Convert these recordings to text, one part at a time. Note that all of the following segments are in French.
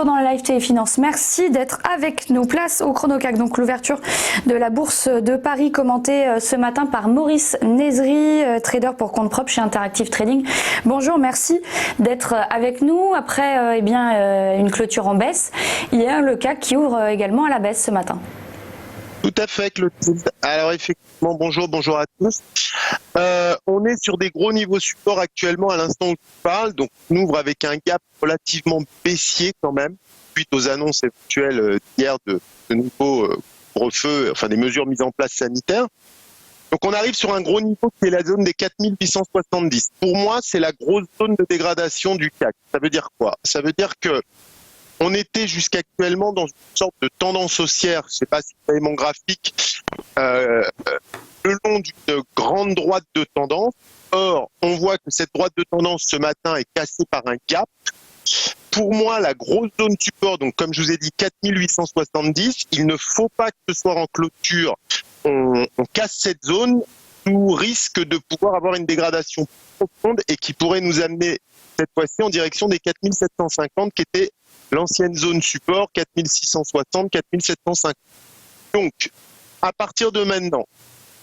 retour dans le live Téléfinance. Merci d'être avec nous. Place au Chrono-CAC, donc l'ouverture de la bourse de Paris commentée ce matin par Maurice Nezri, trader pour compte propre chez Interactive Trading. Bonjour, merci d'être avec nous. Après une clôture en baisse, il y a le CAC qui ouvre également à la baisse ce matin. Tout à fait, Clotilde. Alors effectivement, bonjour à tous. On est sur des gros niveaux support actuellement à l'instant où je parle, donc on ouvre avec un gap relativement baissier quand même, suite aux annonces éventuelles d'hier de nouveaux couvre-feu, enfin des mesures mises en place sanitaires. Donc on arrive sur un gros niveau qui est la zone des 4870. Pour moi, c'est la grosse zone de dégradation du CAC. Ça veut dire quoi? Ça veut dire que on était jusqu'actuellement dans une sorte de tendance haussière, je ne sais pas si vous avez mon graphique, le long d'une grande droite de tendance. Or, on voit que cette droite de tendance ce matin est cassée par un gap. Pour moi, la grosse zone support, donc comme je vous ai dit, 4870, il ne faut pas que ce soit en clôture. On casse cette zone sous risque de pouvoir avoir une dégradation profonde et qui pourrait nous amener cette fois-ci en direction des 4750 qui était l'ancienne zone support, 4660, 4750. Donc, à partir de maintenant,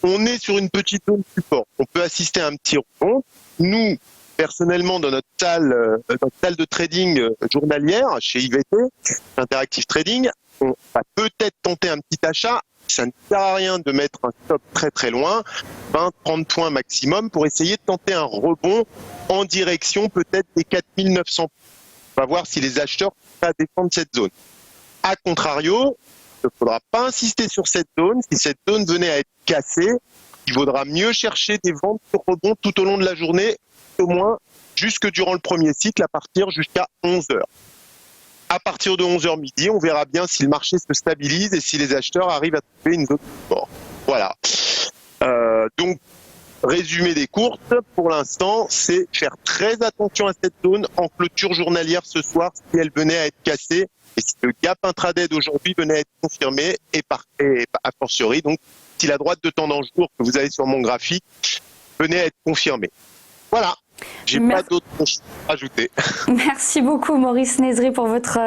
on est sur une petite zone support. On peut assister à un petit rebond. Nous, personnellement, dans notre salle de trading journalière, chez IVT, Interactive Trading, on va peut-être tenter un petit achat. Ça ne sert à rien de mettre un stop très très loin, 20-30 points maximum, pour essayer de tenter un rebond en direction peut-être des 4900. On va voir si les acheteurs peuvent défendre cette zone. A contrario, il ne faudra pas insister sur cette zone. Si cette zone venait à être cassée, il vaudra mieux chercher des ventes sur rebond tout au long de la journée, au moins jusque durant le premier cycle, à partir jusqu'à 11h. À partir de 11h midi, on verra bien si le marché se stabilise et si les acheteurs arrivent à trouver une zone de support. Voilà. Donc, résumé des courses, pour l'instant, c'est faire très attention à cette zone en clôture journalière ce soir si elle venait à être cassée et si le gap intraday d'aujourd'hui venait à être confirmé et a fortiori, donc si la droite de tendance jour que vous avez sur mon graphique venait à être confirmée. Voilà. J'ai pas d'autres choses à ajouter. Merci beaucoup Maurice Nezri pour votre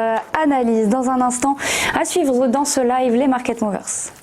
analyse. Dans un instant, à suivre dans ce live, les Market Movers.